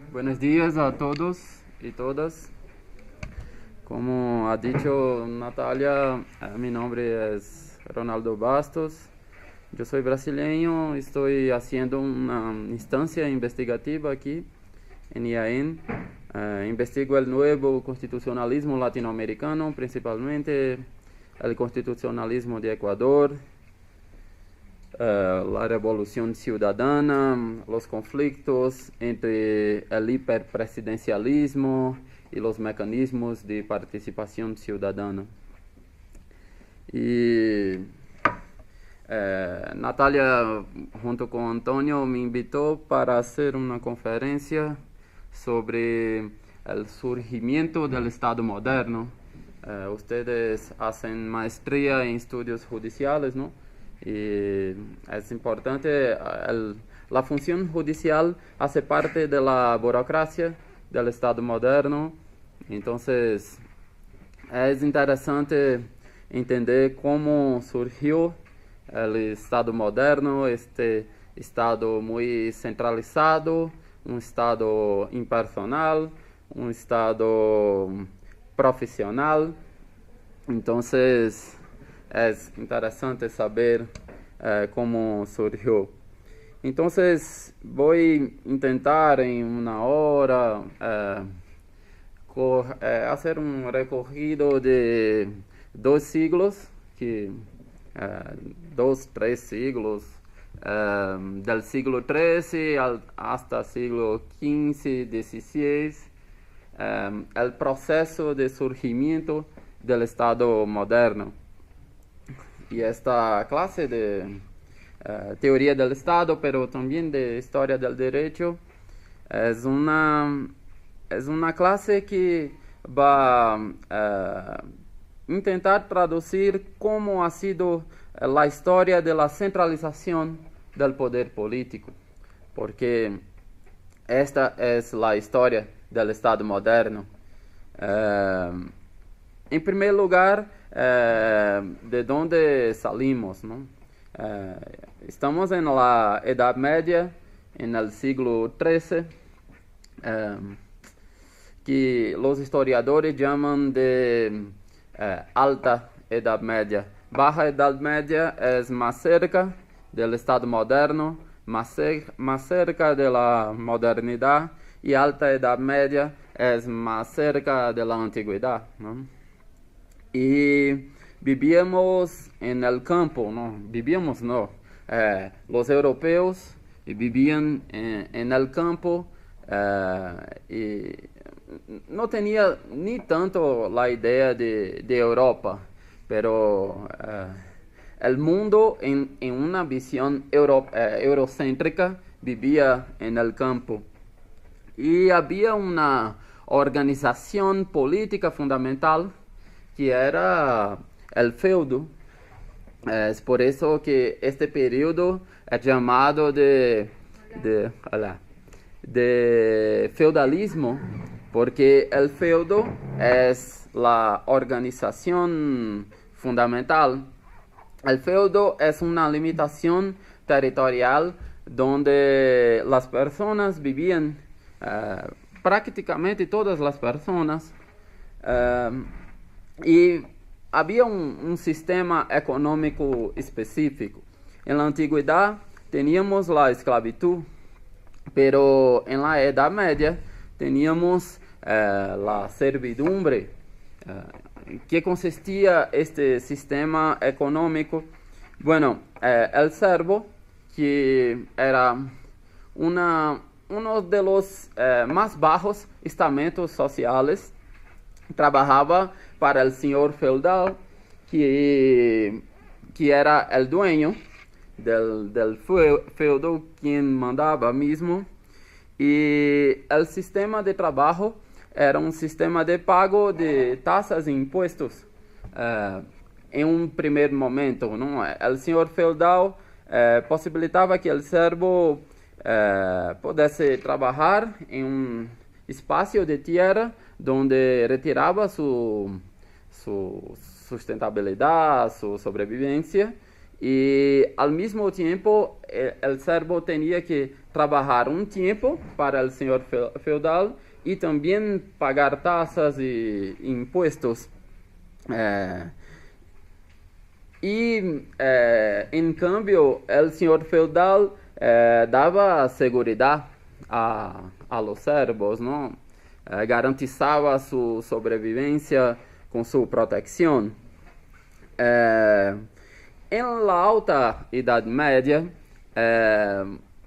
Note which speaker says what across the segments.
Speaker 1: Buenos días a todos y todas. Como ha dicho Natalia, mi nombre es Ronaldo Bastos. Yo soy brasileño, estoy haciendo una instancia investigativa aquí en IAN. Investigo el nuevo constitucionalismo latinoamericano, principalmente el constitucionalismo de Ecuador, la revolución ciudadana, los conflictos entre el hiperpresidencialismo y los mecanismos de participación ciudadana. Y Natalia, junto con Antonio, me invitó para hacer una conferencia sobre el surgimiento del Estado moderno. Ustedes hacen maestría en estudios judiciales, ¿no? Y es importante, la función judicial hace parte de la burocracia del Estado moderno. Entonces, es interesante entender cómo surgió el Estado moderno, este Estado muy centralizado, un Estado impersonal, un Estado profesional. Entonces, es interesante saber cómo surgió. Entonces, voy a intentar en una hora hacer un recorrido de 2 siglos, tres siglos, del siglo XIII hasta siglo XV, XVI, el proceso de surgimiento del Estado moderno. Y esta clase de teoría del Estado, pero también de historia del derecho, es una clase que va a intentar traducir cómo ha sido la historia de la centralización del poder político, porque esta es la historia del Estado moderno. En primer lugar, de dónde salimos, ¿no? Estamos en la Edad Media, en el siglo XIII, que los historiadores llaman de Alta Edad Media. Baja Edad Media es más cerca del Estado moderno, más cerca de la modernidad, y Alta Edad Media es más cerca de la antigüedad, ¿no? Y vivíamos en el campo, ¿no? Vivíamos, no. Los europeos vivían en el campo y no tenía ni tanto la idea de Europa, pero el mundo en una visión eurocéntrica vivía en el campo. Y había una organización política fundamental que era el feudo. Es por eso que este periodo es llamado de feudalismo, porque el feudo es la organización fundamental. El feudo es una limitación territorial donde las personas vivían, prácticamente todas las personas, y había un sistema económico específico. En la antigüedad teníamos la esclavitud, pero en la Edad Media teníamos la servidumbre. ¿Qué consistía este sistema económico? Bueno, el servo, que era uno de los más bajos estamentos sociales, trabajaba para el señor feudal, que era el dueño del feudo, quien mandaba mismo. Y el sistema de trabajo era un sistema de pago de tasas e impuestos. En un primer momento, ¿no? El señor feudal posibilitaba que el servo pudesse trabajar en un espacio de tierra donde retiraba su sustentabilidad, su sobrevivencia, y al mismo tiempo el servo tenía que trabajar un tiempo para el señor feudal y también pagar tasas y impuestos. En cambio, el señor feudal daba seguridad a los servos, ¿no? Garantizaba su sobrevivencia con su protección. En la Alta Edad Media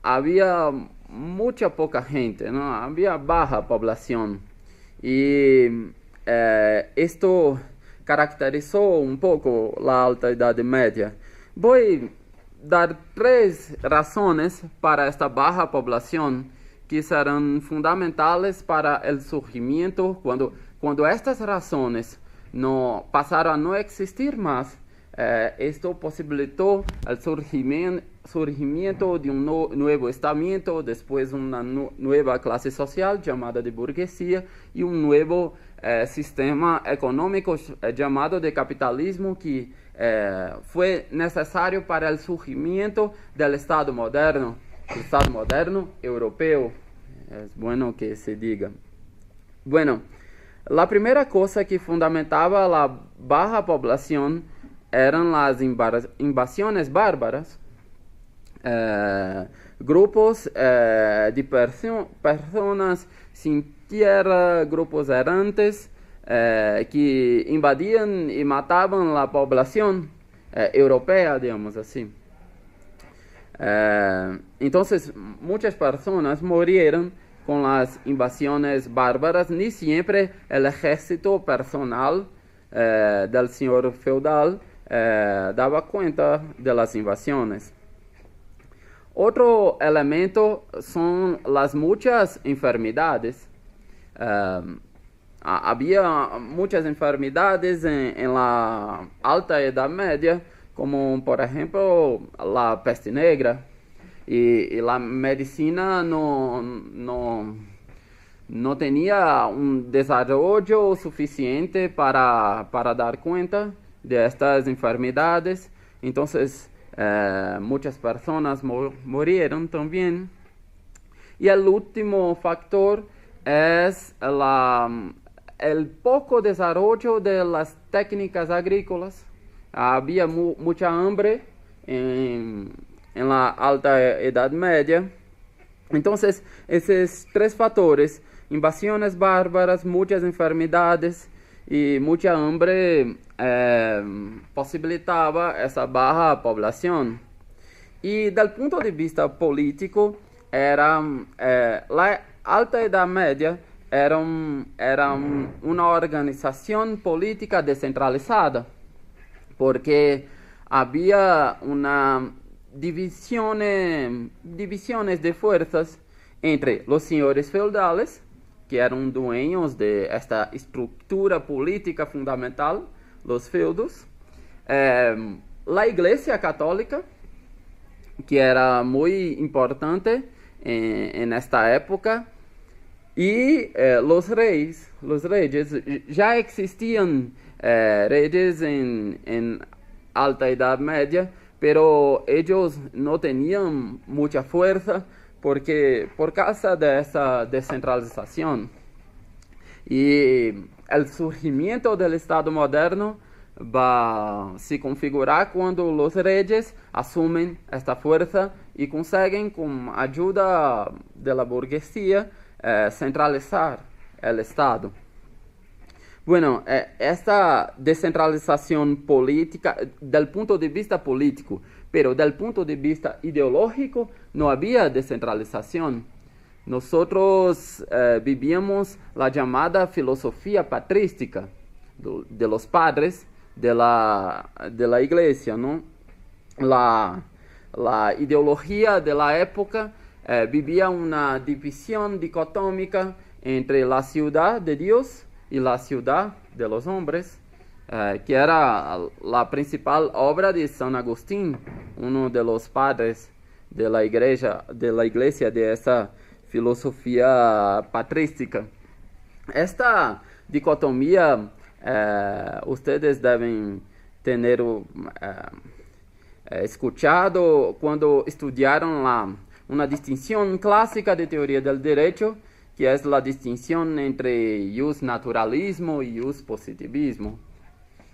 Speaker 1: había mucha poca gente, ¿no? Había baja población y esto caracterizó un poco la Alta Edad Media. Voy a dar 3 razones para esta baja población que serán fundamentales para el surgimiento. Cuando estas razones no pasaron a no existir más, esto posibilitó el surgimiento de un nuevo estamento, después una nueva clase social llamada de burguesía y un nuevo sistema económico llamado de capitalismo que fue necesario para el surgimiento del Estado moderno, el Estado moderno europeo. Es bueno que se diga. Bueno, la primera cosa que fundamentaba la baja población eran las invasiones bárbaras. Grupos de personas sin tierra, grupos errantes que invadían y mataban la población europea, digamos así. Entonces, muchas personas murieron con las invasiones bárbaras. Ni siempre el ejército personal del señor feudal daba cuenta de las invasiones. Otro elemento son las muchas enfermedades. Había muchas enfermedades en la Alta Edad Media, como por ejemplo la peste negra, y la medicina no tenía un desarrollo suficiente para dar cuenta de estas enfermedades. Entonces muchas personas murieron también. Y el último factor es el poco desarrollo de las técnicas agrícolas. Había mucha hambre en la Alta Edad Media. Entonces, esos 3 factores, invasiones bárbaras, muchas enfermedades y mucha hambre, posibilitaba esa baja población. Y del punto de vista político, la Alta Edad Media era una organización política descentralizada, porque había una divisiones de fuerzas entre los señores feudales, que eran dueños de esta estructura política fundamental, los feudos, la Iglesia Católica, que era muy importante en esta época, y los reyes. Ya existían reyes en Alta Edad Media, pero ellos no tenían mucha fuerza por causa de esa descentralización. Y el surgimiento del Estado moderno va a se configurar cuando los reyes asumen esta fuerza y consiguen, con ayuda de la burguesía, centralizar el Estado. Bueno, esta descentralización política, del punto de vista político, pero del punto de vista ideológico, no había descentralización. Nosotros vivíamos la llamada filosofía patrística de los padres de la iglesia, ¿no? La ideología de la época vivía una división dicotómica entre la ciudad de Dios y la ciudad de los hombres, que era la principal obra de San Agustín, uno de los padres de la iglesia de esa filosofía patrística. Esta dicotomía ustedes deben tener escuchado cuando estudiaron una distinción clásica de teoría del derecho, que es la distinción entre naturalismo y positivismo.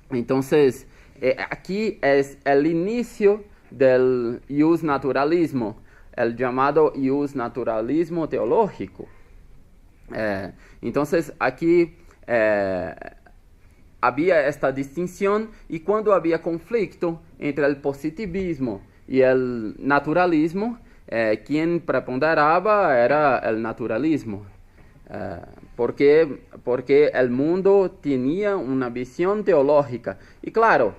Speaker 1: Entonces, aquí es el inicio del naturalismo, el llamado naturalismo teológico. Entonces, aquí había esta distinción, y cuando había conflicto entre el positivismo y el naturalismo, quien preponderaba era el naturalismo. Porque el mundo tenía una visión teológica. Y claro,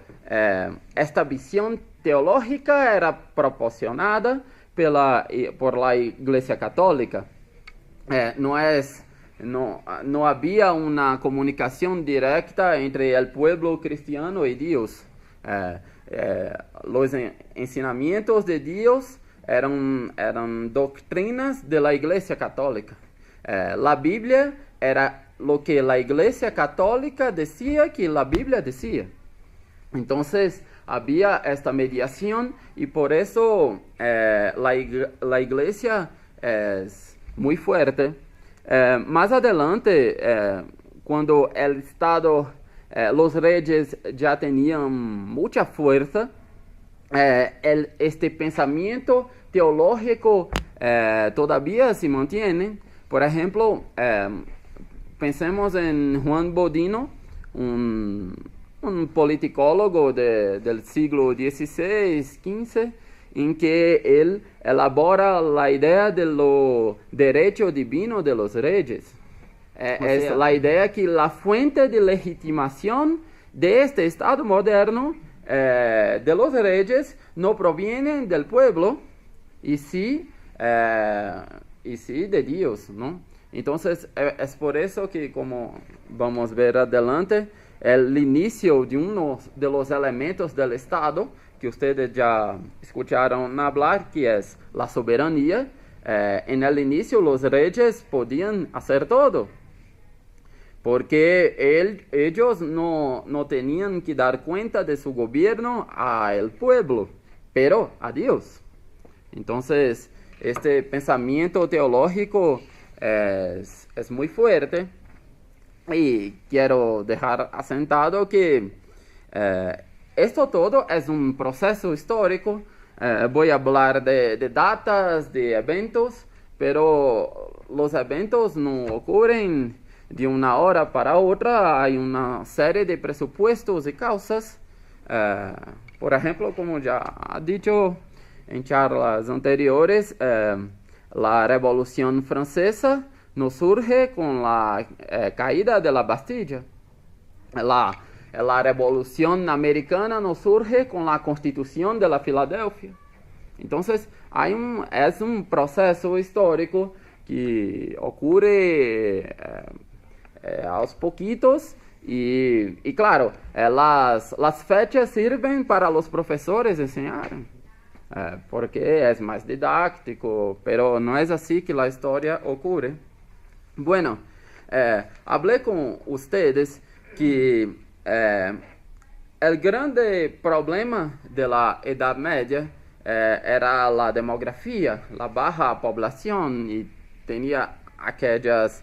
Speaker 1: esta visión teológica era proporcionada por la Iglesia Católica. No había una comunicación directa entre el pueblo cristiano y Dios. Los ensinamientos de Dios eran doctrinas de la Iglesia Católica. La Biblia era lo que la Iglesia Católica decía que la Biblia decía. Entonces había esta mediación, y por eso la Iglesia es muy fuerte. Más adelante, cuando el Estado, los reyes ya tenían mucha fuerza, este pensamiento teológico todavía se mantiene. Por ejemplo, pensemos en Juan Bodino, un politicólogo del siglo XVI, XV, en que él elabora la idea de lo derecho divino de los reyes. Es la idea que la fuente de legitimación de este Estado moderno de los reyes no provienen del pueblo, y sí de Dios, ¿no? Entonces, es por eso que, como vamos a ver adelante, el inicio de uno de los elementos del Estado, que ustedes ya escucharon hablar, que es la soberanía. En el inicio los reyes podían hacer todo, porque ellos no tenían que dar cuenta de su gobierno al pueblo, pero a Dios. Entonces, este pensamiento teológico es muy fuerte, y quiero dejar asentado que esto todo es un proceso histórico. Voy a hablar de datas, de eventos, pero los eventos no ocurren de una hora para otra. Hay una serie de presupuestos y causas. Por ejemplo, como ya he dicho en charlas anteriores, la Revolución Francesa no surge con la caída de la Bastilla. La Revolución Americana no surge con la Constitución de la Filadelfia. Entonces, es un proceso histórico que ocurre a los poquitos, y claro, las fechas sirven para los profesores enseñar, porque es más didáctico, pero no es así que la historia ocurre. Bueno, hablé con ustedes que el grande problema de la Edad Media era la demografía, la baja población, y tenía aquellas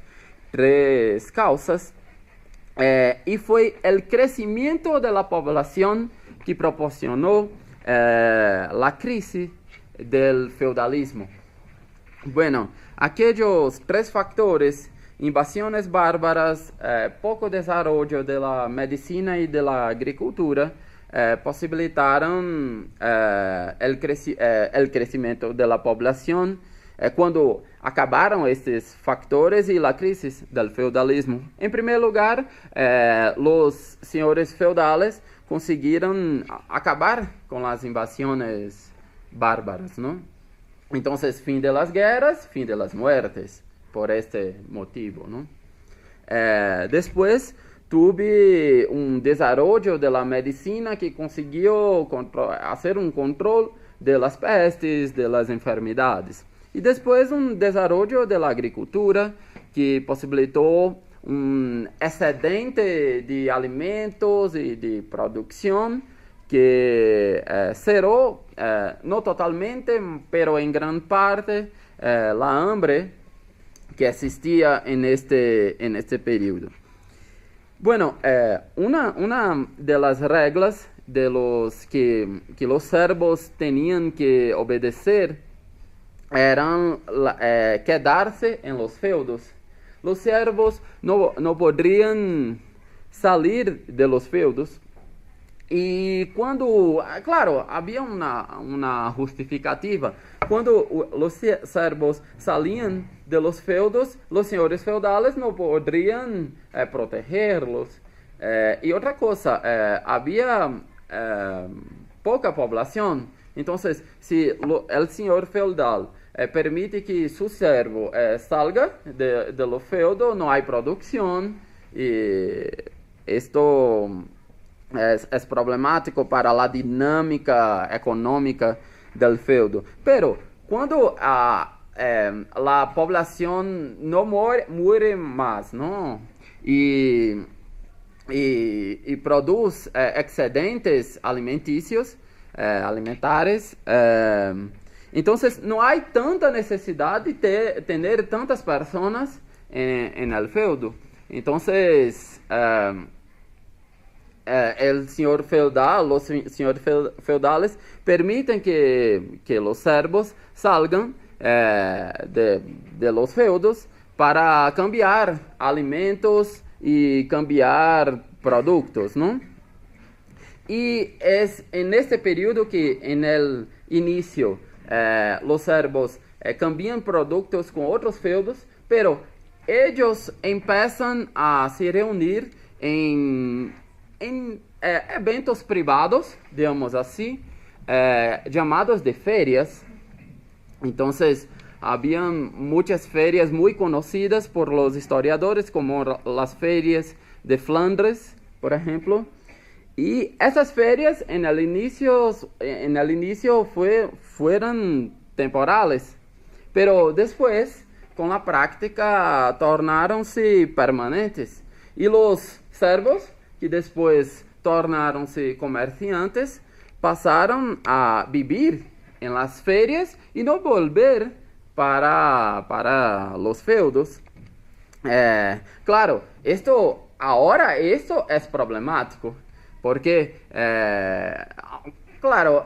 Speaker 1: tres causas. Y fue el crecimiento de la población que proporcionó la crisis del feudalismo. Bueno, aquellos tres factores: invasiones bárbaras, poco desarrollo de la medicina y de la agricultura, posibilitaron el crecimiento de la población. Cuando acabaron estos factores y la crisis del feudalismo, en primer lugar, los señores feudales consiguieron acabar con las invasiones bárbaras, ¿no? Entonces, fin de las guerras, fin de las muertes, por este motivo, ¿no? Después tuve un desarrollo de la medicina que consiguió hacer un control de las pestes, de las enfermedades. Y después un desarrollo de la agricultura que posibilitó un excedente de alimentos y de producción que cerró, no totalmente, pero en gran parte, la hambre que existía en este periodo. Bueno, una de las reglas de los que los servos tenían que obedecer eran quedarse en los feudos. Los servos no podrían salir de los feudos. Y cuando, claro, había una justificativa. Cuando los servos salían de los feudos, los señores feudales no podrían protegerlos. Y otra cosa, había poca población. Entonces, si el señor feudal permite que su servo salga de los feudos, no hay producción. Y esto es problemático para la dinámica económica del feudo. Pero cuando la población no muere más, ¿no? Y produce excedentes alimentares, entonces no hay tanta necesidad de tener tantas personas en el feudo. Entonces, el señor feudal, los señores feudales permiten que los servos salgan de los feudos para cambiar alimentos y cambiar productos, ¿no? Y es en este periodo que en el inicio los servos cambian productos con otros feudos, pero ellos empiezan a se reunir en eventos privados, digamos así, llamados de ferias. Entonces, habían muchas ferias muy conocidas por los historiadores, como las ferias de Flandres, por ejemplo. Y esas ferias en el inicio fueron temporales, pero después, con la práctica, tornaron-se permanentes. Y los servos, que después tornaron-se comerciantes, pasaron a vivir en las ferias y no volver para los feudos. Claro, esto es problemático, porque, claro,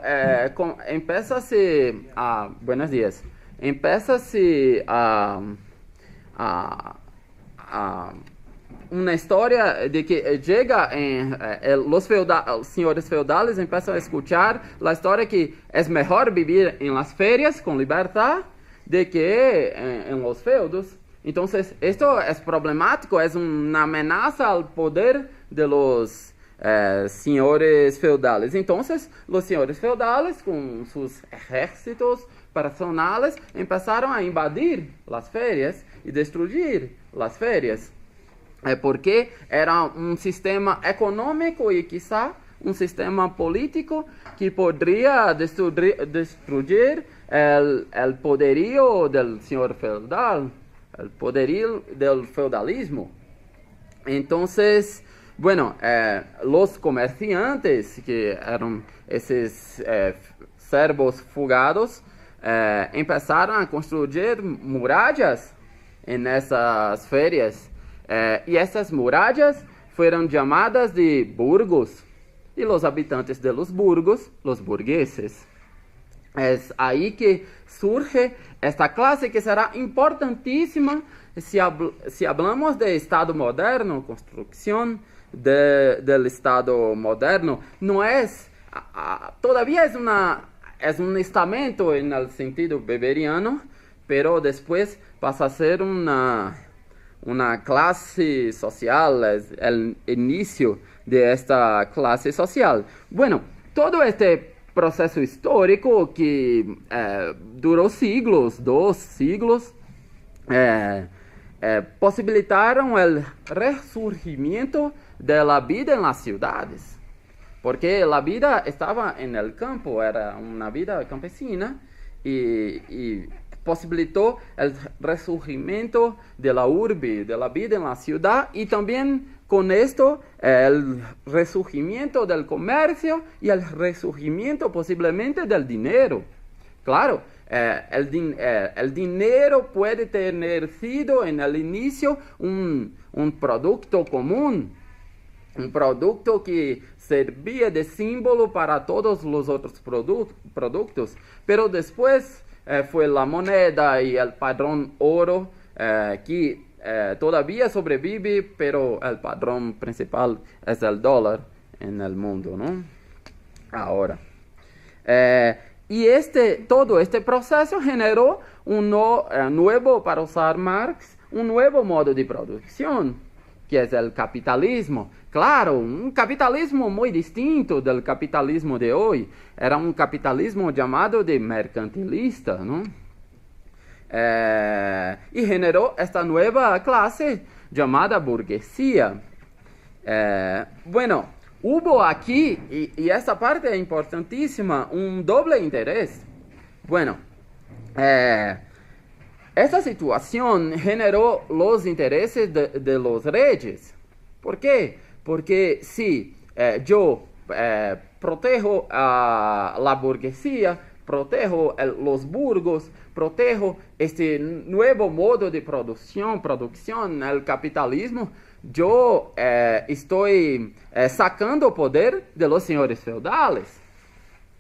Speaker 1: buenos días, empieza-se una historia de que llega los señores feudales empiezan a escuchar la historia que es mejor vivir en las ferias con libertad de que en los feudos. Entonces, esto es problemático, es una amenaza al poder de los señores feudales. Entonces, los señores feudales, con sus ejércitos personales, empezaron a invadir las ferias y destruir las ferias. Porque era un sistema económico y quizá un sistema político que podría destruir el poderío del señor feudal, el poderío del feudalismo. Entonces, bueno, los comerciantes, que eran esos servos fugados, empezaron a construir murallas en esas ferias. Y estas murallas fueron llamadas de burgos. Y los habitantes de los burgos, los burgueses. Es ahí que surge esta clase que será importantísima si hablamos de Estado moderno, construcción del Estado moderno. No es, todavía es un estamento en el sentido weberiano, pero después pasa a ser una clase social, es el inicio de esta clase social. Bueno, todo este proceso histórico que duró siglos, 2 siglos, posibilitaron el resurgimiento de la vida en las ciudades. Porque la vida estaba en el campo, era una vida campesina y posibilitó el resurgimiento de la urbe, de la vida en la ciudad, y también con esto el resurgimiento del comercio y el resurgimiento posiblemente del dinero. Claro, el dinero puede tener sido en el inicio un producto común, un producto que servía de símbolo para todos los otros productos, pero después fue la moneda y el padrón oro que todavía sobrevive, pero el padrón principal es el dólar en el mundo, ¿no? Ahora. Y todo este proceso generó un nuevo, para usar Marx, un nuevo modo de producción, que es el capitalismo. Claro, un capitalismo muy distinto del capitalismo de hoy. Era un capitalismo llamado de mercantilista, ¿no? Y generó esta nueva clase llamada burguesía. Bueno, hubo aquí, y esta parte es importantísima, un doble interés. Bueno, esta situación generó los intereses de los reyes. ¿Por qué? Porque si yo protejo a la burguesía, protejo los burgos, protejo este nuevo modo de producción, el capitalismo, yo estoy sacando poder de los señores feudales.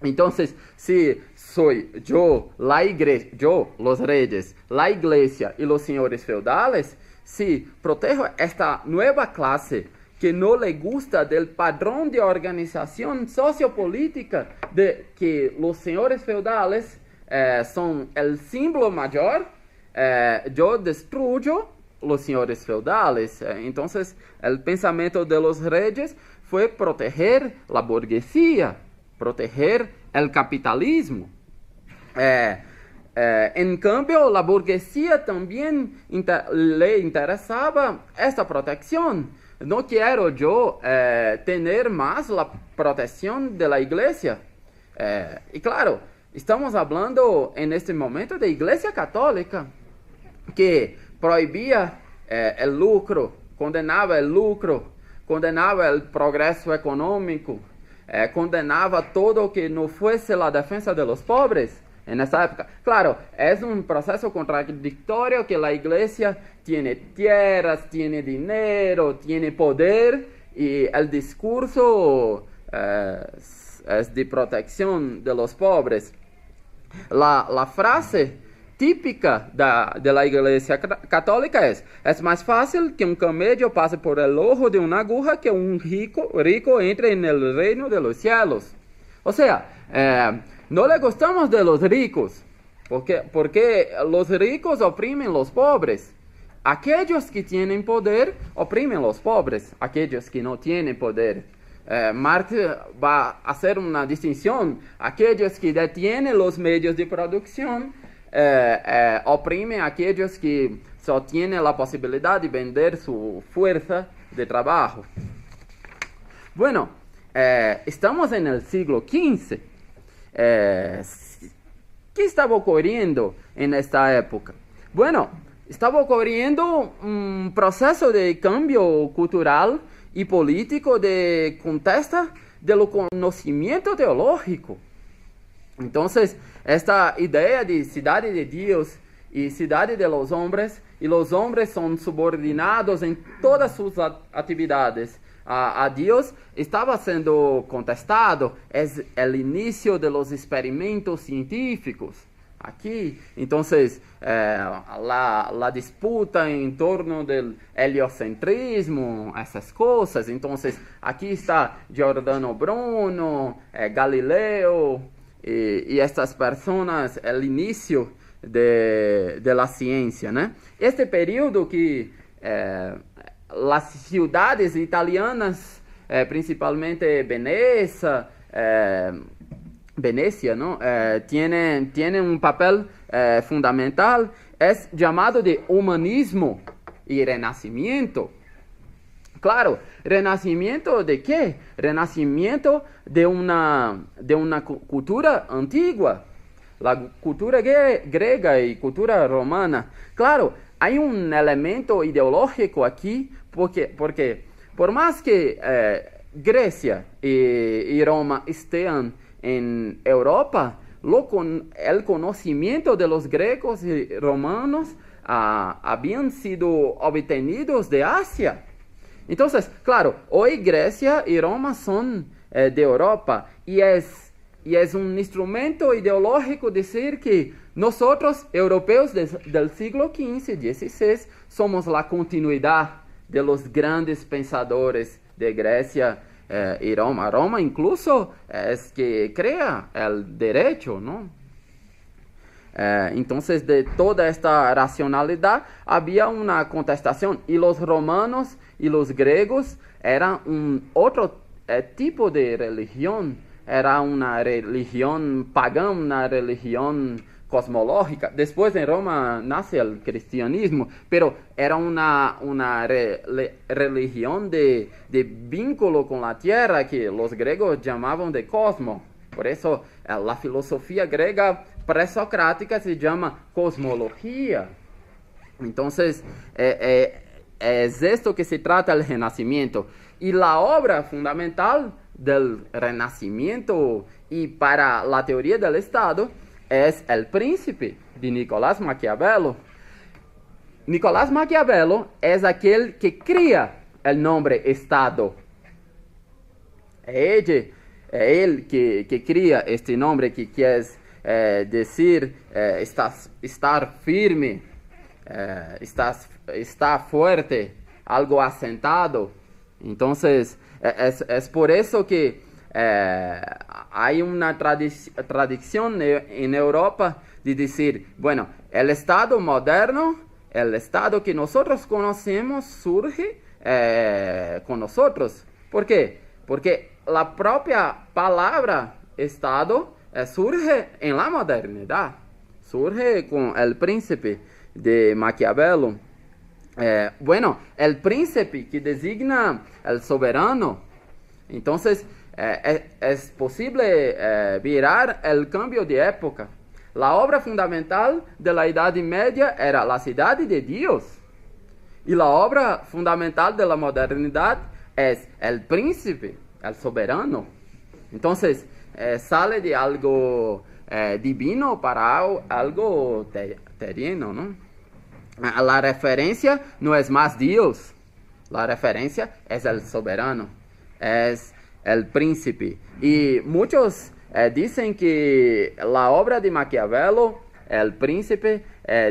Speaker 1: Entonces, si soy yo, los reyes, la iglesia y los señores feudales, si protejo esta nueva clase que no le gusta del padrón de organización sociopolítica de que los señores feudales son el símbolo mayor, yo destruyo los señores feudales. Entonces, el pensamiento de los reyes fue proteger la burguesía, proteger el capitalismo. En cambio, la burguesía también le interesaba esta protección. No quiero yo tener más la protección de la iglesia. Y claro, estamos hablando en este momento de iglesia católica, que prohibía el lucro, condenaba el lucro, condenaba el progreso económico, condenaba todo que no fuese la defensa de los pobres en esa época. Claro, es un proceso contradictorio que la iglesia tiene tierras, tiene dinero, tiene poder, y el discurso es de protección de los pobres. La frase típica de la iglesia católica es más fácil que un camello pase por el ojo de una aguja que un rico entre en el reino de los cielos. O sea, no le gustamos de los ricos, porque los ricos oprimen a los pobres. Aquellos que tienen poder oprimen a los pobres, aquellos que no tienen poder. Marx va a hacer una distinción. Aquellos que detienen los medios de producción oprimen a aquellos que solo tienen la posibilidad de vender su fuerza de trabajo. Bueno, estamos en el siglo XV. ¿Qué estaba ocurriendo en esta época? Bueno, estaba ocurriendo un proceso de cambio cultural y político de contesta del conocimiento teológico. Entonces, esta idea de ciudad de Dios y ciudad de los hombres, y los hombres son subordinados en todas sus actividades a Dios, estaba siendo contestado. Es el inicio de los experimentos científicos aquí. Entonces, la disputa en torno del heliocentrismo, esas cosas. Entonces, aquí está Giordano Bruno, Galileo, y estas personas, el inicio de la ciencia, ¿no? Este periodo que las ciudades italianas, principalmente Venecia, ¿no? Tienen un papel fundamental, es llamado de humanismo y renacimiento. Claro, ¿renacimiento de qué? Renacimiento de una cultura antigua, la cultura griega y cultura romana. Claro, hay un elemento ideológico aquí, porque por más que Grecia y Roma estén en Europa, el conocimiento de los griegos y romanos habían sido obtenidos de Asia. Entonces, claro, hoy Grecia y Roma son de Europa y es un instrumento ideológico decir que nosotros, europeos del siglo XV, XVI, somos la continuidad de los grandes pensadores de Grecia y Roma. Roma incluso es que crea el derecho, ¿no? Entonces, de toda esta racionalidad había una contestación y los romanos y los griegos eran un otro tipo de religión. Era una religión pagana, una religión cosmológica. Después en Roma nace el cristianismo, pero era una religión de vínculo con la tierra que los griegos llamaban de cosmo. Por eso la filosofía griega presocrática se llama cosmología. Entonces, es esto que se trata el Renacimiento. Y la obra fundamental del Renacimiento y para la teoría del Estado es El Príncipe de Nicolás Maquiavelo. Nicolás Maquiavelo es aquel que crea el nombre Estado. Es él que crea este nombre que quiere decir estar firme, está fuerte, algo asentado. Entonces, es por eso que hay una tradición en Europa de decir, bueno, el Estado moderno, el Estado que nosotros conocemos surge con nosotros. ¿Por qué? Porque la propia palabra Estado surge en la modernidad, surge con el Príncipe de Maquiavelo. Bueno, el príncipe que designa el soberano. Entonces, es posible virar el cambio de época. La obra fundamental de la Edad Media era la ciudad de Dios. Y la obra fundamental de la modernidad es el príncipe, el soberano. Entonces, sale de algo divino para algo terreno, ¿no? La referencia no es más Dios, la referencia es el soberano, es el príncipe. Y muchos dicen que la obra de Maquiavelo, El Príncipe,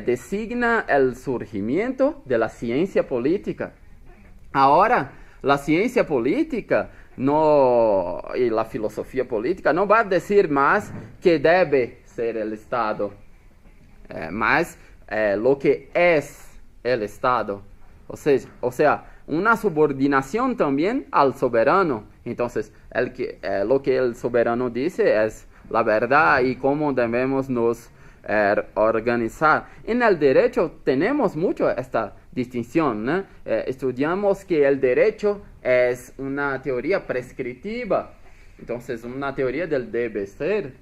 Speaker 1: designa el surgimiento de la ciencia política. Ahora, la ciencia política y la filosofía política no va a decir más que debe ser el Estado, más lo que es el Estado, o sea, una subordinación también al soberano. Entonces, lo que el soberano dice es la verdad y cómo debemos nos organizar. En el derecho tenemos mucho esta distinción, ¿no? Estudiamos que el derecho es una teoría prescriptiva, entonces una teoría del debe ser,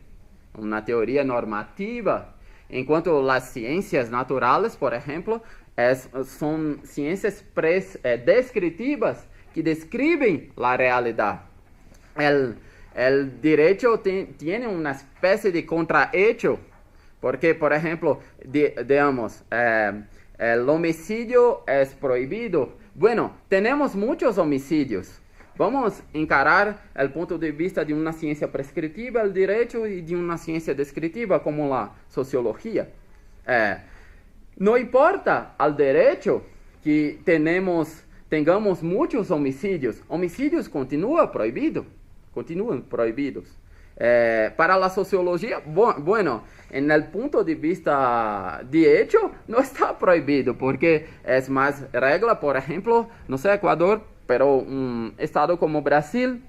Speaker 1: una teoría normativa. En cuanto a las ciencias naturales, por ejemplo, son ciencias descriptivas que describen la realidad. El derecho tiene una especie de contrahecho, porque, por ejemplo, digamos, el homicidio es prohibido. Bueno, tenemos muchos homicidios. Vamos a encarar el punto de vista de una ciencia prescriptiva, el derecho, y de una ciencia descriptiva como la sociología. No importa al derecho que tengamos muchos homicidios. Homicidios continúan prohibidos. Para la sociología, bueno, en el punto de vista de hecho, no está prohibido, porque es más regla, por ejemplo, no sé, Ecuador, pero un estado como Brasil,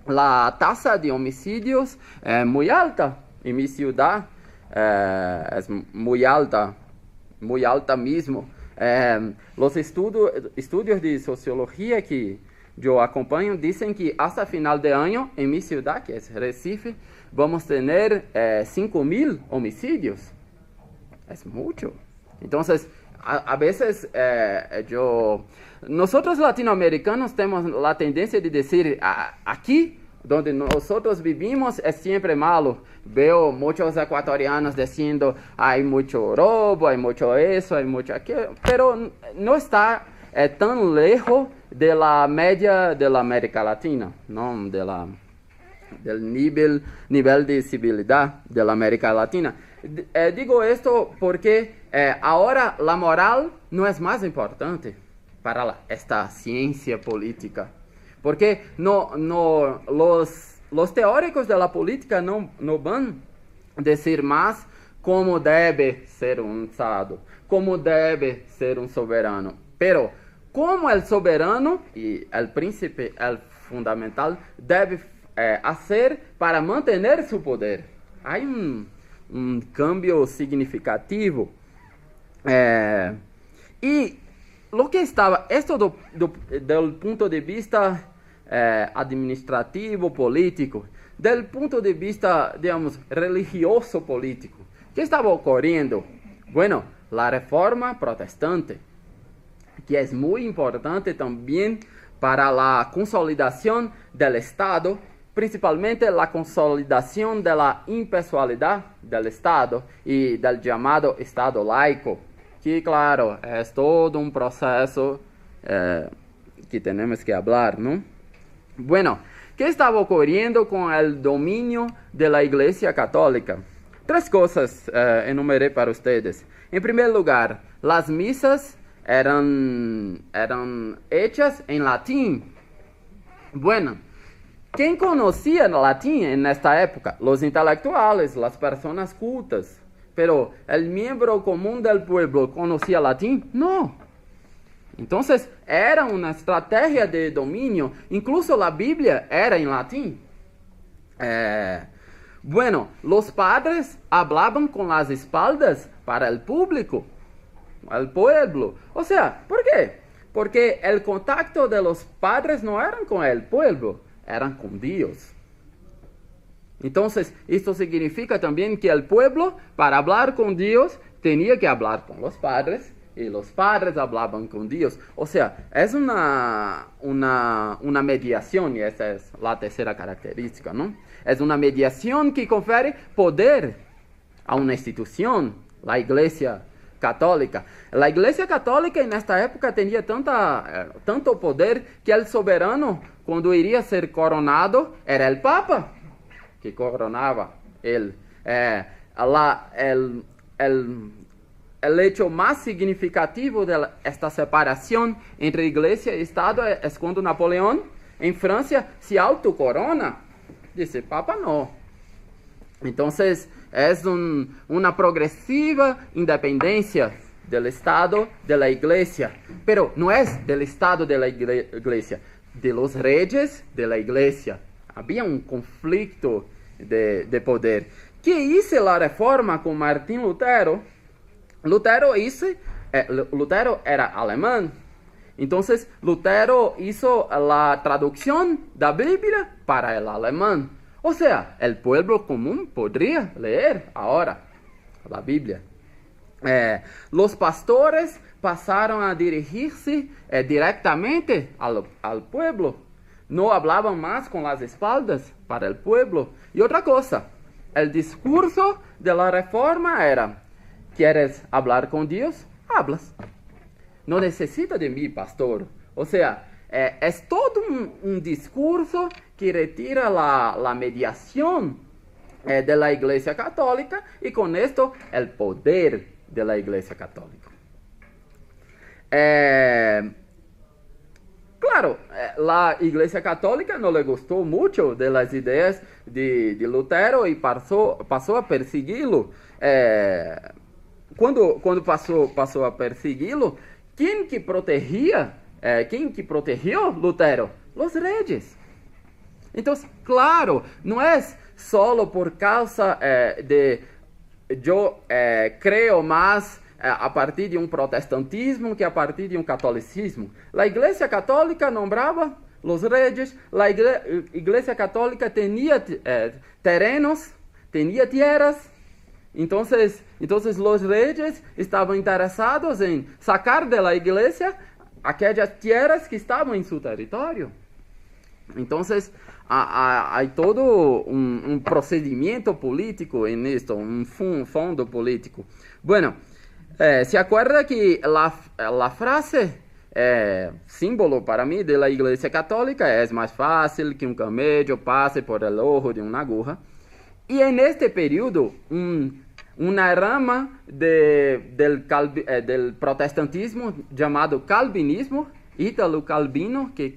Speaker 1: la tasa de homicidios es muy alta. En mi ciudad es muy alta mismo. Los estudios de sociología que yo acompaño dicen que hasta final de año, en mi ciudad, que es Recife, vamos a tener 5.000 homicidios. Es mucho. Entonces, a veces nosotros latinoamericanos tenemos la tendencia de decir, aquí donde nosotros vivimos es siempre malo. Veo muchos ecuatorianos diciendo, hay mucho robo, hay mucho eso, hay mucho aquello, pero no está tan lejos de la media de la América Latina, ¿no? Del nivel de civilidad de la América Latina. Digo esto porque ahora la moral no es más importante para esta ciencia política. Porque los teóricos de la política no van a decir más cómo debe ser un Estado, cómo debe ser un soberano. Pero cómo el soberano y el príncipe, el fundamental, debe hacer para mantener su poder. Hay un cambio significativo. Y lo que estaba, esto del punto de vista administrativo, político, del punto de vista, digamos, religioso, político, ¿qué estaba ocurriendo? Bueno, la reforma protestante, que es muy importante también para la consolidación del Estado, principalmente la consolidación de la impessoalidad del Estado y del llamado Estado laico, que claro, es todo un proceso que tenemos que hablar, ¿no? Bueno, ¿qué estaba ocurriendo con el dominio de la Iglesia Católica? Tres cosas enumeré para ustedes. En primer lugar, las misas eran hechas en latín. Bueno, ¿quién conocía el latín en esta época? Los intelectuales, las personas cultas. Pero ¿el miembro común del pueblo conocía latín? No. Entonces, era una estrategia de dominio. Incluso la Biblia era en latín. Bueno, los padres hablaban con las espaldas para el público, al pueblo. O sea, ¿por qué? Porque el contacto de los padres no eran con el pueblo, eran con Dios. Entonces, esto significa también que el pueblo, para hablar con Dios, tenía que hablar con los padres, y los padres hablaban con Dios. O sea, es una mediación, y esa es la tercera característica, ¿no? Es una mediación que confiere poder a una institución, la Iglesia Católica. La Iglesia Católica en esta época tenía tanto poder que el soberano, cuando iría a ser coronado, era el Papa que coronaba él. El hecho más significativo de esta separación entre Iglesia y Estado es cuando Napoleón en Francia se autocorona. Dice, Papa no. Entonces es una progresiva independencia del Estado de la Iglesia. Pero no es del Estado de la Iglesia, de los reyes de la Iglesia. Había un conflicto de poder. ¿Qué hizo la reforma con Martín Lutero? Lutero era alemán. Entonces, Lutero hizo la traducción de la Biblia para el alemán. O sea, el pueblo común podría leer ahora la Biblia. Los pastores pasaron a dirigirse directamente al pueblo. No hablaban más con las espaldas para el pueblo. Y otra cosa, el discurso de la reforma era: ¿quieres hablar con Dios? Hablas. No necesita de mí, pastor. O sea, es todo un discurso que retira la mediación de la Iglesia Católica y con esto el poder de la Iglesia Católica. Claro, la Iglesia Católica no le gustó mucho de las ideas de Lutero y pasó a perseguirlo. Cuando pasó a perseguirlo, ¿quién que protegió Lutero? Los reyes. Entonces, claro, no es solo por causa yo creo más a partir de un protestantismo que a partir de un catolicismo. La Iglesia Católica nombraba los reyes, la Iglesia Católica tenía terrenos, tenía tierras, Entonces los reyes estaban interesados en sacar de la iglesia aquellas tierras que estaban en su territorio. Entonces, hay todo un procedimiento político en esto, un fondo político. Bueno, ¿se acuerda que la frase símbolo para mí de la Iglesia Católica es más fácil que un camello pase por el ojo de una aguja? Y en este periodo, una rama del protestantismo llamado calvinismo, Ítalo Calvino, que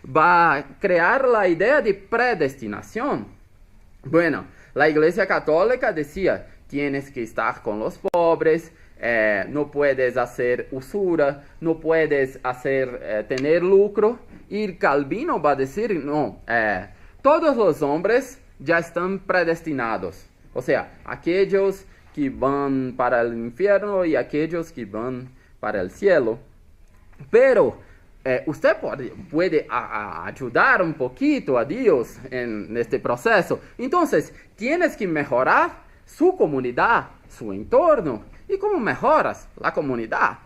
Speaker 1: va a crear la idea de predestinación. Bueno, la Iglesia Católica decía, tienes que estar con los pobres, no puedes hacer usura, no puedes tener lucro. Y Calvino va a decir, no, todos los hombres ya están predestinados. O sea, aquellos que van para el infierno y aquellos que van para el cielo. Pero usted puede ayudar un poquito a Dios en este proceso. Entonces, tienes que mejorar su comunidad, su entorno. ¿Y cómo mejoras la comunidad?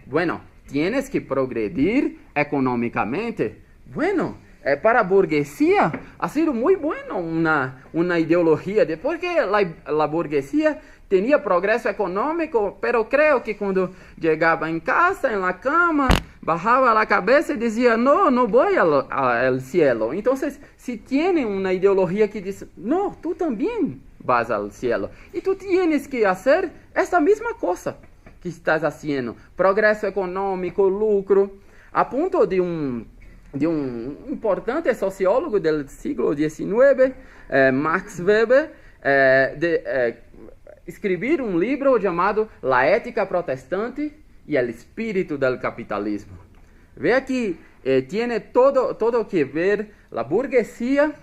Speaker 1: Bueno, tienes que progredir económicamente. Bueno, para la burguesía ha sido muy bueno una ideología, porque la burguesía tenía progreso económico, pero creo que cuando llegaba en casa, en la cama, bajaba la cabeza y decía, no voy al cielo. Entonces, si tiene una ideología que dice, no, tú también vas al cielo. Y tú tienes que hacer esta misma cosa que estás haciendo. Progreso económico, lucro. A punto de un importante sociólogo del siglo XIX, Max Weber, escribir un libro llamado La ética protestante y el espíritu del capitalismo. Vea que tiene todo que ver la burguesía,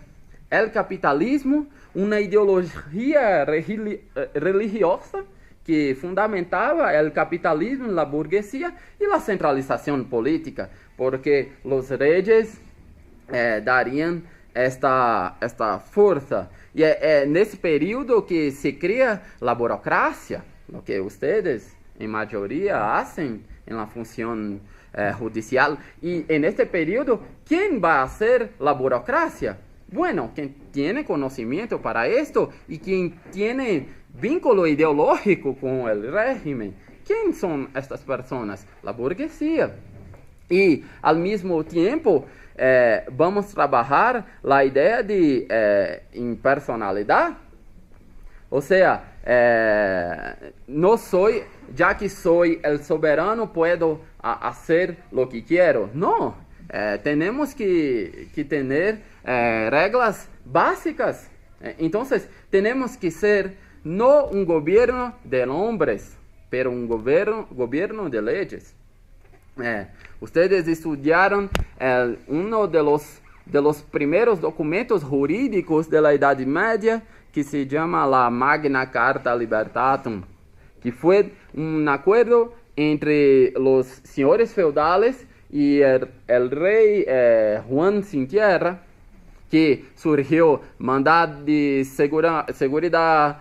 Speaker 1: el capitalismo, una ideología religiosa que fundamentaba el capitalismo en la burguesía y la centralización política, porque los reyes darían esta fuerza. Y en ese periodo que se crea la burocracia, lo que ustedes en mayoría hacen en la función judicial. Y en este periodo, ¿quién va a hacer la burocracia? Bueno, quien tiene conocimiento para esto y quien tiene vínculo ideológico con el régimen. ¿Quién son estas personas? La burguesía. Y al mismo tiempo vamos a trabajar la idea de impersonalidad. O sea, no soy, ya que soy el soberano, puedo hacer lo que quiero. No, tenemos que tener reglas básicas. Entonces, tenemos que ser no un gobierno de hombres, pero un gobierno de leyes. Ustedes estudiaron uno de los primeros documentos jurídicos de la Edad Media, que se llama la Magna Carta Libertatum, que fue un acuerdo entre los señores feudales y el rey Juan Sin Tierra, que surgió mandado de seguridad,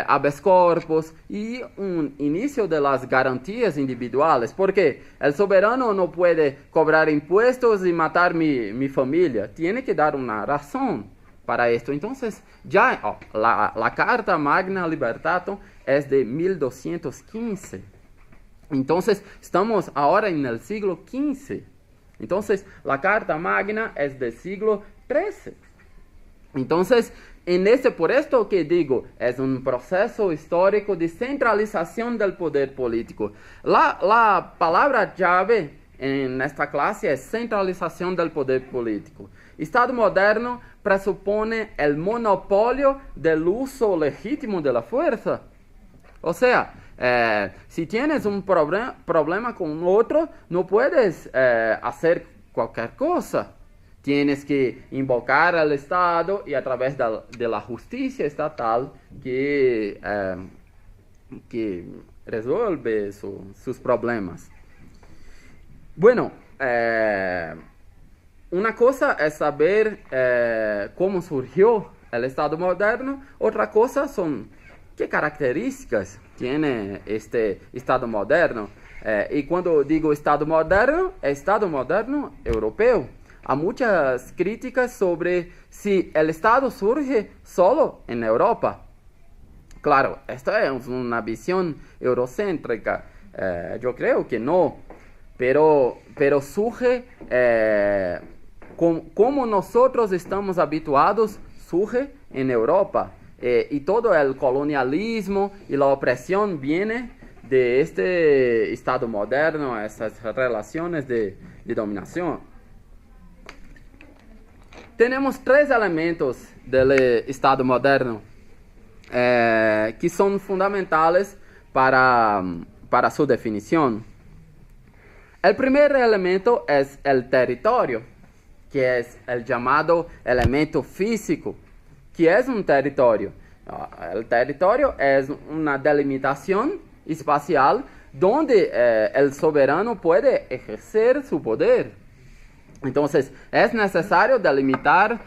Speaker 1: habeas corpus y un inicio de las garantías individuales, porque el soberano no puede cobrar impuestos y matar mi familia, tiene que dar una razón para esto. Entonces, ya la Carta Magna Libertatum es de 1215. Entonces, estamos ahora en el siglo XV. Entonces, la Carta Magna es del siglo XIII. Entonces, por esto que digo, es un proceso histórico de centralización del poder político. La palabra llave en esta clase es centralización del poder político. Estado moderno presupone el monopolio del uso legítimo de la fuerza. O sea, si tienes un problema con otro, no puedes hacer cualquier cosa. Tienes que invocar al Estado y a través de la justicia estatal que resuelve sus problemas. Bueno, una cosa es saber cómo surgió el Estado moderno, otra cosa son ¿qué características tiene este Estado moderno? Y cuando digo Estado moderno europeo. Hay muchas críticas sobre si el Estado surge solo en Europa. Claro, esta es una visión eurocéntrica. Yo creo que no, pero surge como nosotros estamos habituados, surge en Europa. Y todo el colonialismo y la opresión viene de este Estado moderno, esas relaciones de dominación. Tenemos tres elementos del Estado moderno que son fundamentales para su definición. El primer elemento es el territorio, que es el llamado elemento físico. ¿Qué es un territorio? El territorio es una delimitación espacial donde el soberano puede ejercer su poder. Entonces, es necesario delimitar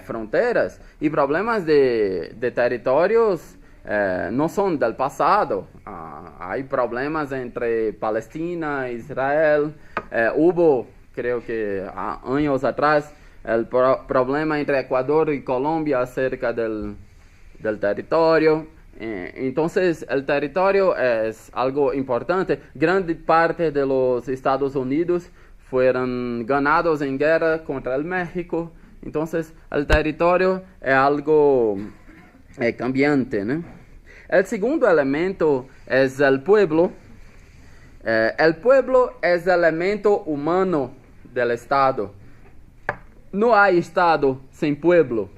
Speaker 1: fronteras y problemas de territorios no son del pasado. Hay problemas entre Palestina e Israel. Hubo, creo que años atrás, el problema entre Ecuador y Colombia acerca del territorio. Entonces, el territorio es algo importante. Grande parte de los Estados Unidos fueron ganados en guerra contra el México. Entonces, el territorio es algo cambiante, ¿no? El segundo elemento es el pueblo. El pueblo es el elemento humano del Estado. No hay Estado sin pueblo.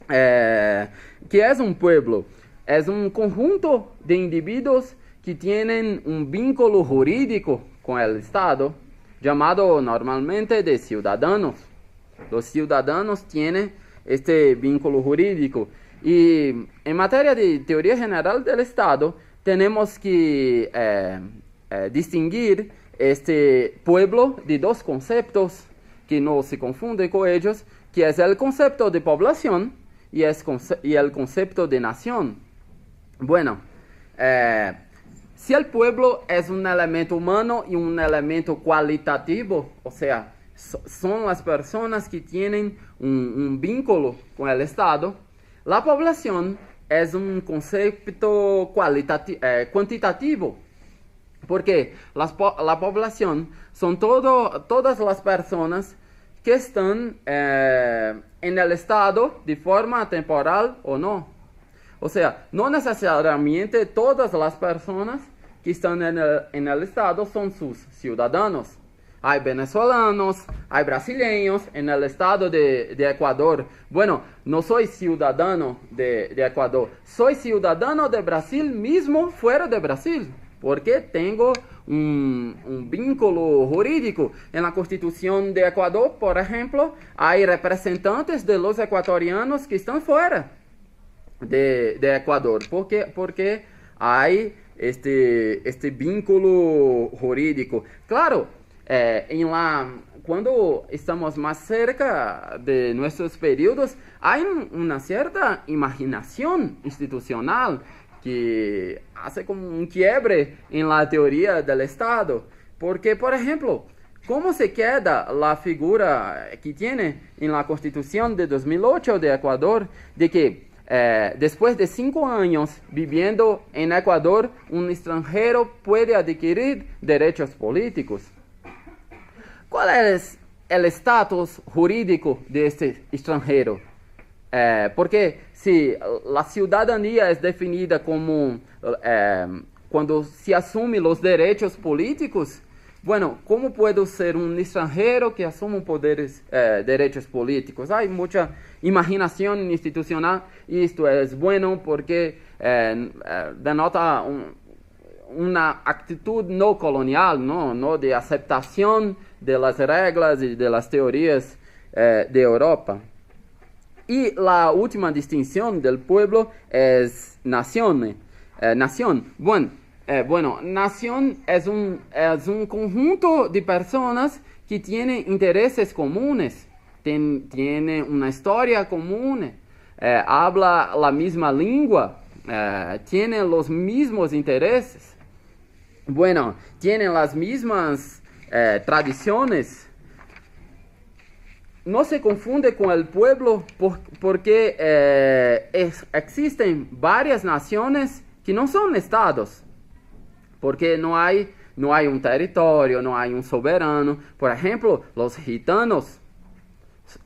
Speaker 1: ¿Qué es un pueblo? Es un conjunto de individuos que tienen un vínculo jurídico con el Estado, llamado normalmente de ciudadanos. Los ciudadanos tienen este vínculo jurídico. Y en materia de teoría general del Estado, tenemos que distinguir este pueblo de dos conceptos que no se confunden con ellos, que es el concepto de población y el concepto de nación. Bueno, si el pueblo es un elemento humano y un elemento cualitativo, o sea, son las personas que tienen un vínculo con el Estado, la población es un concepto cuantitativo, porque la población son todas las personas que están en el Estado de forma temporal o no. O sea, no necesariamente todas las personas que están en el Estado son sus ciudadanos. Hay venezolanos, hay brasileños en el Estado de Ecuador. Bueno, no soy ciudadano de Ecuador, soy ciudadano de Brasil mismo fuera de Brasil, porque tengo un vínculo jurídico. En la Constitución de Ecuador, por ejemplo, hay representantes de los ecuatorianos que están fuera de Ecuador, porque hay este vínculo jurídico. Claro, cuando estamos más cerca de nuestros periodos, hay una cierta imaginación institucional que hace como un quiebre en la teoría del Estado. Porque, por ejemplo, ¿cómo se queda la figura que tiene en la Constitución de 2008 de Ecuador de que después de 5 años viviendo en Ecuador, un extranjero puede adquirir derechos políticos? ¿Cuál es el estatus jurídico de este extranjero? Porque si la ciudadanía es definida como cuando se asumen los derechos políticos, bueno, ¿cómo puedo ser un extranjero que asume derechos políticos? Hay mucha imaginación institucional y esto es bueno porque denota una actitud no colonial, no de aceptación de las reglas y de las teorías de Europa. Y la última distinción del pueblo es nación. Bueno, nación es un conjunto de personas que tienen intereses comunes, tiene una historia común, habla la misma lengua, tienen los mismos intereses. Bueno, tienen las mismas tradiciones. No se confunde con el pueblo porque existen varias naciones que no son estados. Porque no hay un territorio, no hay un soberano. Por ejemplo, los gitanos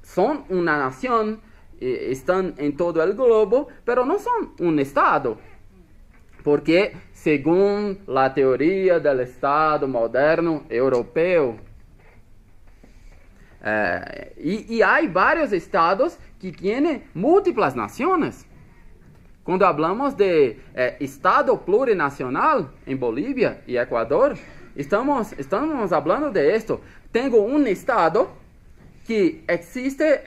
Speaker 1: son una nación, están en todo el globo, pero no son un estado. Porque según la teoría del Estado moderno europeo, y hay varios estados que tienen múltiples naciones. Cuando hablamos de Estado plurinacional en Bolivia y Ecuador, estamos hablando de esto. Tengo un estado que existe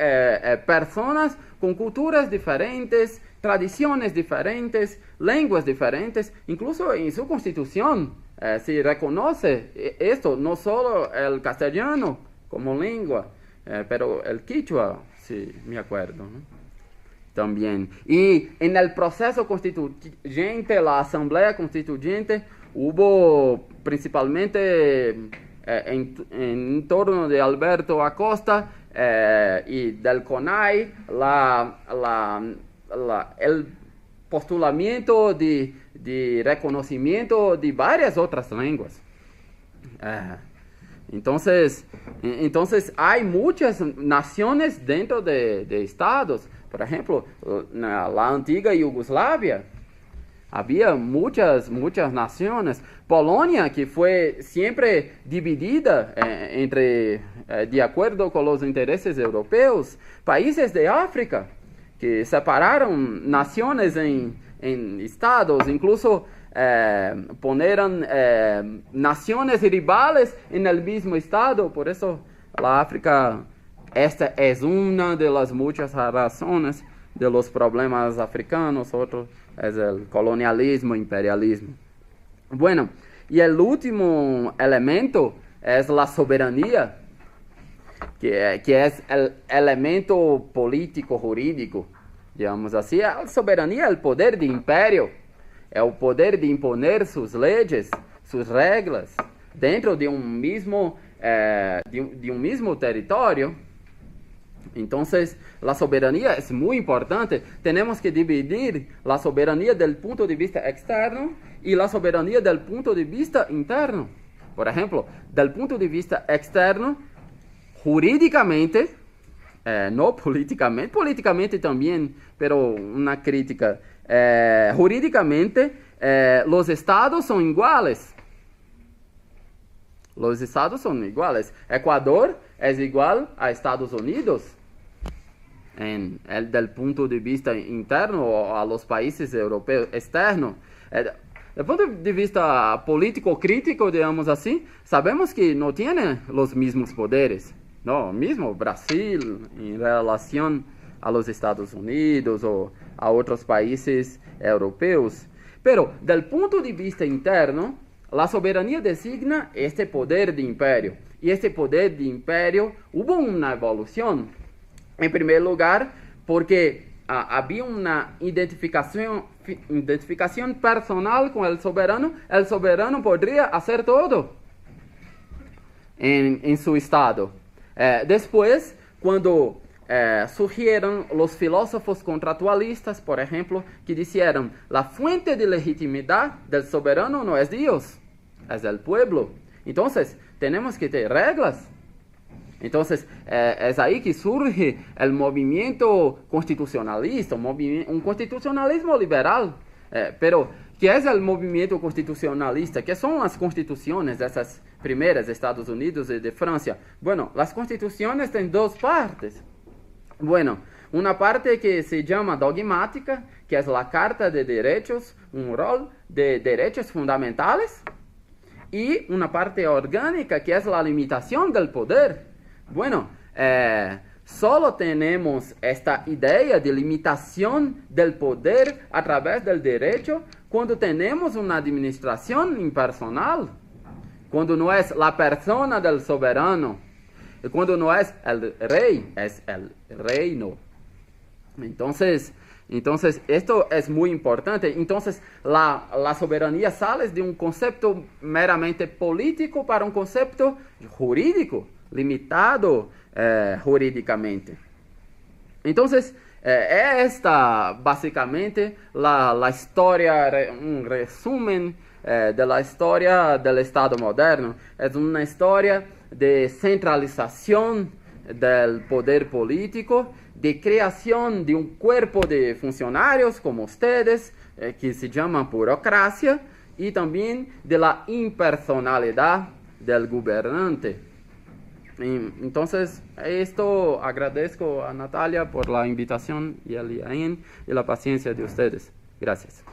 Speaker 1: personas con culturas diferentes, tradiciones diferentes, lenguas diferentes. Incluso en su constitución se reconoce esto, no solo el castellano como lengua, pero el quichua, sí, me acuerdo, ¿no? También. Y en el proceso constituyente, la asamblea constituyente, hubo principalmente en torno de Alberto Acosta y del CONAI el postulamiento de reconocimiento de varias otras lenguas. Entonces hay muchas naciones dentro de estados. Por ejemplo, la antigua Yugoslavia, había muchas naciones. Polonia, que fue siempre dividida de acuerdo con los intereses europeos. Países de África, que separaron naciones en estados, incluso ponieron naciones rivales en el mismo estado. Por eso la África, esta es una de las muchas razones de los problemas africanos. Otro es el colonialismo, imperialismo. Bueno, y el último elemento es la soberanía, que es el elemento político jurídico, digamos así. La soberanía es el poder de imperio, el poder de imponer sus leyes, sus reglas, dentro de un mismo territorio. Entonces, la soberanía es muy importante. Tenemos que dividir la soberanía del punto de vista externo y la soberanía del punto de vista interno. Por ejemplo, del punto de vista externo, jurídicamente, no políticamente también, pero una crítica. Jurídicamente, los estados son iguales. Los estados son iguales. Ecuador es igual a Estados Unidos del punto de vista interno, o a los países europeos externos. Del punto de vista político crítico, digamos así, sabemos que no tiene los mismos poderes. No, mismo Brasil en relación a los Estados Unidos o a otros países europeos. Pero del punto de vista interno, la soberanía designa este poder de imperio. Y este poder de imperio hubo una evolución. En primer lugar, porque había una identificación personal con el soberano. El soberano podría hacer todo en su estado. Después, cuando surgieron los filósofos contractualistas, por ejemplo, que dijeron: la fuente de legitimidad del soberano no es Dios, es el pueblo. Entonces, tenemos que tener reglas. Entonces, es ahí que surge el movimiento constitucionalista, un constitucionalismo liberal. Pero, ¿qué es el movimiento constitucionalista? ¿Qué son las constituciones de esas primeras de Estados Unidos y de Francia? Bueno, las constituciones tienen dos partes. Bueno, una parte que se llama dogmática, que es la Carta de Derechos, un rol de derechos fundamentales. Y una parte orgánica, que es la limitación del poder. Bueno, solo tenemos esta idea de limitación del poder a través del derecho cuando tenemos una administración impersonal, cuando no es la persona del soberano, cuando no es el rey, es el reino. Entonces, Entonces, esto es muy importante. Entonces, la soberanía sale de un concepto meramente político para un concepto jurídico, limitado jurídicamente. Entonces, esta básicamente la historia, un resumen de la historia del Estado moderno. Es una historia de centralización del poder político, de creación de un cuerpo de funcionarios como ustedes, que se llama burocracia, y también de la impersonalidad del gobernante. Entonces, esto agradezco a Natalia por la invitación y a Liaín y la paciencia de ustedes. Gracias.